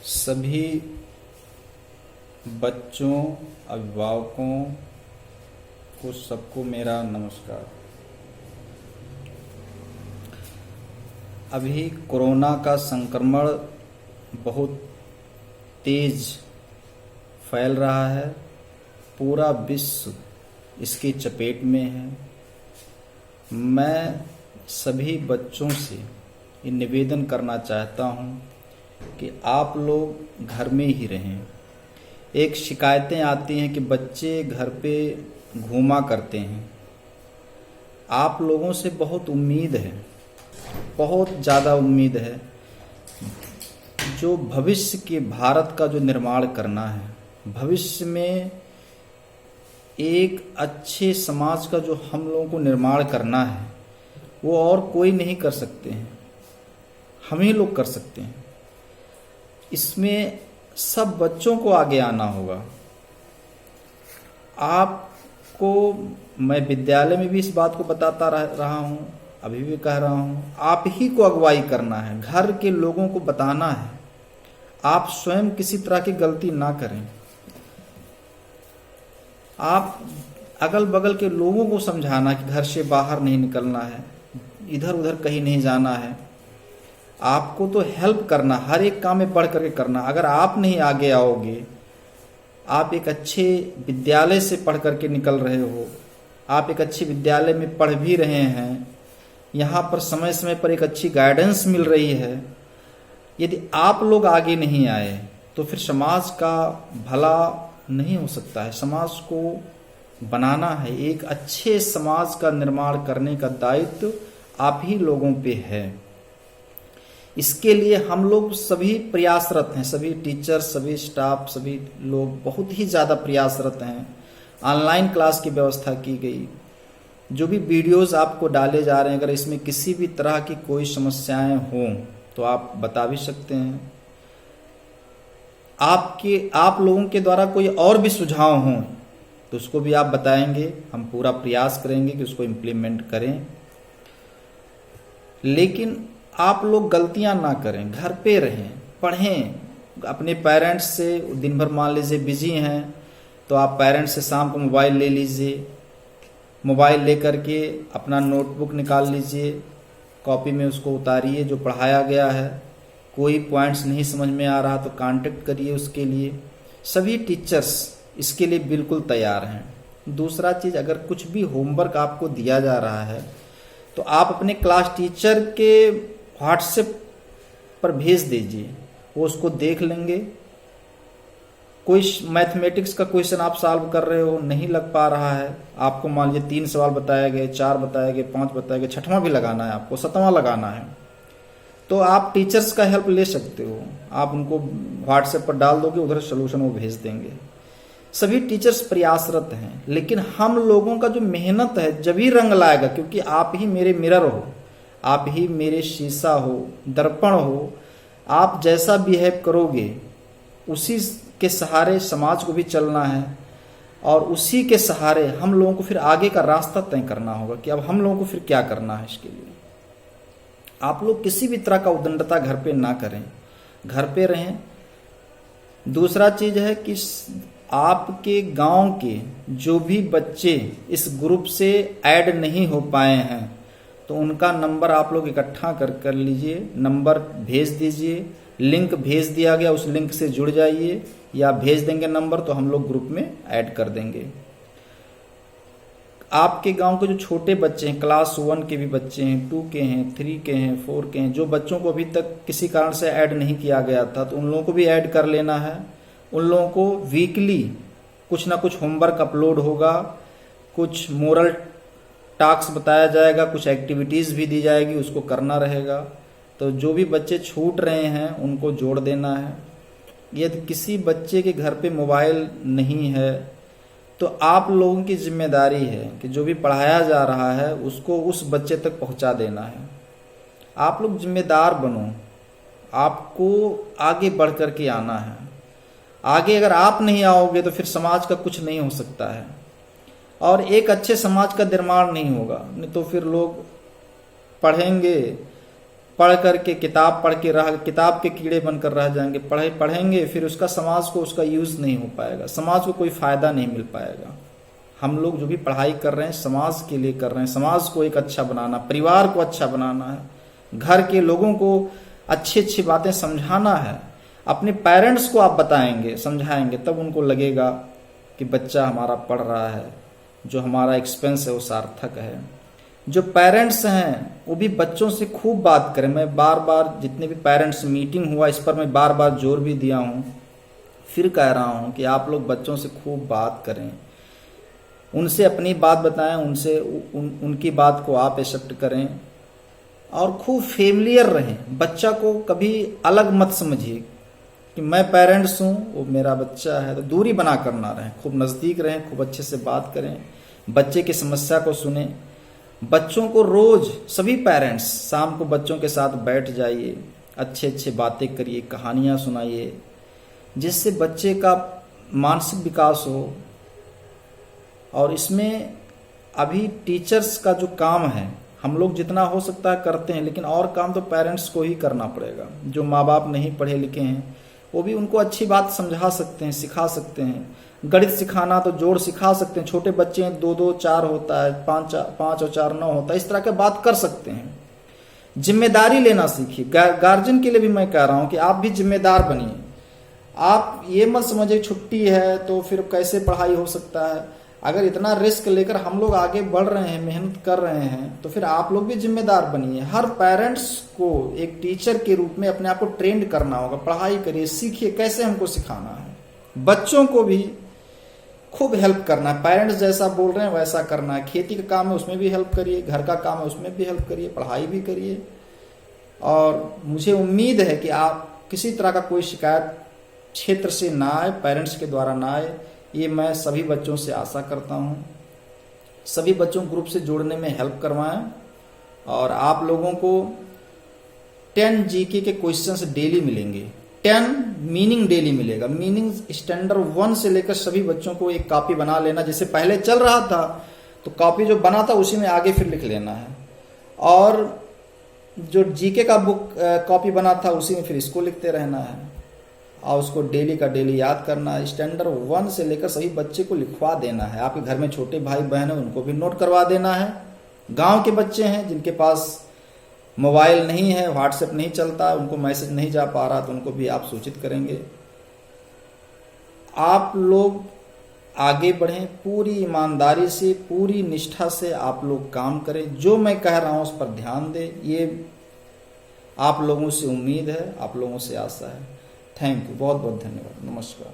सभी बच्चों, अभिभावकों को सबको मेरा नमस्कार। अभी कोरोना का संक्रमण बहुत तेज फैल रहा है। पूरा विश्व इसकी चपेट में है। मैं सभी बच्चों से ये निवेदन करना चाहता हूँ कि आप लोग घर में ही रहें। एक शिकायतें आती हैं कि बच्चे घर पे घूमा करते हैं। आप लोगों से बहुत उम्मीद है, बहुत ज़्यादा उम्मीद है। जो भविष्य के भारत का जो निर्माण करना है, भविष्य में एक अच्छे समाज का जो हम लोगों को निर्माण करना है, वो और कोई नहीं कर सकते हैं, हम ही लोग कर सकते हैं। इसमें सब बच्चों को आगे आना होगा। आपको मैं विद्यालय में भी इस बात को बताता रहा हूँ, अभी भी कह रहा हूँ, आप ही को अगुवाई करना है, घर के लोगों को बताना है। आप स्वयं किसी तरह की गलती ना करें। आप अगल बगल के लोगों को समझाना कि घर से बाहर नहीं निकलना है, इधर उधर कहीं नहीं जाना है। आपको तो हेल्प करना, हर एक काम में बढ़ करके करना। अगर आप नहीं आगे आओगे, आप एक अच्छे विद्यालय से पढ़ करके निकल रहे हो, आप एक अच्छे विद्यालय में पढ़ भी रहे हैं, यहाँ पर समय समय पर एक अच्छी गाइडेंस मिल रही है। यदि आप लोग आगे नहीं आए तो फिर समाज का भला नहीं हो सकता है। समाज को बनाना है, एक अच्छे समाज का निर्माण करने का दायित्व आप ही लोगों पे है। इसके लिए हम लोग सभी प्रयासरत हैं, सभी टीचर, सभी स्टाफ, सभी लोग बहुत ही ज़्यादा प्रयासरत हैं। ऑनलाइन क्लास की व्यवस्था की गई। जो भी वीडियोस आपको डाले जा रहे हैं, अगर इसमें किसी भी तरह की कोई समस्याएं हों तो आप बता भी सकते हैं। आप लोगों के द्वारा कोई और भी सुझाव हों तो उसको भी आप बताएंगे। हम पूरा प्रयास करेंगे कि उसको इम्प्लीमेंट करें। लेकिन आप लोग गलतियां ना करें, घर पे रहें, पढ़ें। अपने पेरेंट्स से दिन भर मान लीजिए बिजी हैं तो आप पेरेंट्स से शाम को मोबाइल ले लीजिए। मोबाइल ले करके अपना नोटबुक निकाल लीजिए, कॉपी में उसको उतारिए जो पढ़ाया गया है। कोई पॉइंट्स नहीं समझ में आ रहा तो कांटेक्ट करिए उसके लिए। सभी टीचर्स इसके लिए बिल्कुल तैयार हैं। दूसरा चीज़, अगर कुछ भी होमवर्क आपको दिया जा रहा है तो आप अपने क्लास टीचर के व्हाट्सएप पर भेज दीजिए, वो उसको देख लेंगे। कोई मैथमेटिक्स का क्वेश्चन आप सॉल्व कर रहे हो, नहीं लग पा रहा है, आपको मान लीजिए 3 सवाल बताए गए, 4 बताए गए, 5 बताए गए, 6वां भी लगाना है, आपको 7वां लगाना है, तो आप टीचर्स का हेल्प ले सकते हो। आप उनको व्हाट्सएप पर डाल दोगे, उधर सोल्यूशन वो भेज देंगे। सभी टीचर्स प्रयासरत हैं, लेकिन हम लोगों का जो मेहनत है जब ही रंग लाएगा, क्योंकि आप ही मेरे मिरर हो, आप ही मेरे शीशा हो, दर्पण हो। आप जैसा बिहेव करोगे उसी के सहारे समाज को भी चलना है, और उसी के सहारे हम लोगों को फिर आगे का रास्ता तय करना होगा कि अब हम लोगों को फिर क्या करना है। इसके लिए आप लोग किसी भी तरह का उद्दंडता घर पे ना करें, घर पे रहें। दूसरा चीज है कि आपके गांव के जो भी बच्चे इस ग्रुप से ऐड नहीं हो पाए हैं तो उनका नंबर आप लोग इकट्ठा कर लीजिए, नंबर भेज दीजिए। लिंक भेज दिया गया, उस लिंक से जुड़ जाइए, या भेज देंगे नंबर तो हम लोग ग्रुप में ऐड कर देंगे। आपके गांव के जो छोटे बच्चे हैं, क्लास 1 के भी बच्चे हैं, 2 के हैं, 3 के हैं, 4 के हैं, जो बच्चों को अभी तक किसी कारण से ऐड नहीं किया गया था तो उन लोगों को भी ऐड कर लेना है। उन लोगों को वीकली कुछ ना कुछ होमवर्क अपलोड होगा, कुछ मोरल टास्क बताया जाएगा, कुछ एक्टिविटीज़ भी दी जाएगी, उसको करना रहेगा। तो जो भी बच्चे छूट रहे हैं उनको जोड़ देना है। यदि किसी बच्चे के घर पे मोबाइल नहीं है तो आप लोगों की जिम्मेदारी है कि जो भी पढ़ाया जा रहा है उसको उस बच्चे तक पहुंचा देना है। आप लोग जिम्मेदार बनो, आपको आगे बढ़ कर के आना है। आगे अगर आप नहीं आओगे तो फिर समाज का कुछ नहीं हो सकता है, और एक अच्छे समाज का निर्माण नहीं होगा। नहीं तो फिर लोग पढ़ेंगे पढ़ करके किताब पढ़ के किताब के कीड़े बनकर रह जाएंगे। पढ़ेंगे फिर उसका समाज को उसका यूज नहीं हो पाएगा, समाज को कोई फायदा नहीं मिल पाएगा। हम लोग जो भी पढ़ाई कर रहे हैं समाज के लिए कर रहे हैं, समाज को एक अच्छा बनाना, परिवार को अच्छा बनाना है, घर के लोगों को अच्छी अच्छी बातें समझाना है। अपने पेरेंट्स को आप बताएंगे, समझाएंगे, तब उनको लगेगा कि बच्चा हमारा पढ़ रहा है, जो हमारा एक्सपेंस है वो सार्थक है। जो पेरेंट्स हैं वो भी बच्चों से खूब बात करें। मैं बार बार जितने भी पेरेंट्स मीटिंग हुआ इस पर मैं बार बार जोर भी दिया हूँ, फिर कह रहा हूँ कि आप लोग बच्चों से खूब बात करें, उनसे अपनी बात बताएं, उनसे उनकी बात को आप एक्सेप्ट करें और खूब फेमिलियर रहें। बच्चा को कभी अलग मत समझिए कि मैं पेरेंट्स हूँ वो मेरा बच्चा है, तो दूरी बना कर ना रहें, खूब नज़दीक रहें, खूब अच्छे से बात करें, बच्चे की समस्या को सुने। बच्चों को रोज सभी पेरेंट्स शाम को बच्चों के साथ बैठ जाइए, अच्छे अच्छे बातें करिए, कहानियाँ सुनाइए, जिससे बच्चे का मानसिक विकास हो। और इसमें अभी टीचर्स का जो काम है, हम लोग जितना हो सकता है करते हैं, लेकिन और काम तो पेरेंट्स को ही करना पड़ेगा। जो माँ बाप नहीं पढ़े लिखे हैं वो भी उनको अच्छी बात समझा सकते हैं, सिखा सकते हैं। गणित सिखाना तो जोड़ सिखा सकते हैं, छोटे बच्चे हैं 2 2 4 होता है, 5 और 4 9 होता है, इस तरह के बात कर सकते हैं। जिम्मेदारी लेना सीखिए। गार्जियन के लिए भी मैं कह रहा हूं कि आप भी जिम्मेदार बनिए। आप ये मत समझिए छुट्टी है तो फिर कैसे पढ़ाई हो सकता है। अगर इतना रिस्क लेकर हम लोग आगे बढ़ रहे हैं, मेहनत कर रहे हैं, तो फिर आप लोग भी जिम्मेदार बनिए। हर पेरेंट्स को एक टीचर के रूप में अपने आप को ट्रेंड करना होगा। पढ़ाई करिए, सीखिए कैसे हमको सिखाना है। बच्चों को भी खूब हेल्प करना है, पेरेंट्स जैसा बोल रहे हैं वैसा करना है। खेती का काम है उसमें भी हेल्प करिए, घर का काम है उसमें भी हेल्प करिए, पढ़ाई भी करिए। और मुझे उम्मीद है कि आप किसी तरह का कोई शिकायत क्षेत्र से ना आए, पेरेंट्स के द्वारा ना आए, ये मैं सभी बच्चों से आशा करता हूँ। सभी बच्चों ग्रुप से जोड़ने में हेल्प करवाएं। और आप लोगों को 10 जीके के क्वेश्चंस डेली मिलेंगे, 10 मीनिंग डेली मिलेगा। मीनिंग स्टैंडर्ड 1 से लेकर सभी बच्चों को एक कॉपी बना लेना। जैसे पहले चल रहा था तो कॉपी जो बना था उसी में आगे फिर लिख लेना है, और जो जीके का बुक कॉपी बना था उसी में फिर इसको लिखते रहना है, और उसको डेली का डेली याद करना है। स्टैंडर्ड 1 से लेकर सभी बच्चे को लिखवा देना है। आपके घर में छोटे भाई बहन है उनको भी नोट करवा देना है। गांव के बच्चे हैं जिनके पास मोबाइल नहीं है, व्हाट्सएप नहीं चलता, उनको मैसेज नहीं जा पा रहा, तो उनको भी आप सूचित करेंगे। आप लोग आगे बढ़ें, पूरी ईमानदारी से, पूरी निष्ठा से आप लोग काम करें। जो मैं कह रहा हूं उस पर ध्यान दें, ये आप लोगों से उम्मीद है, आप लोगों से आशा है। थैंक यू, बहुत बहुत धन्यवाद, नमस्कार।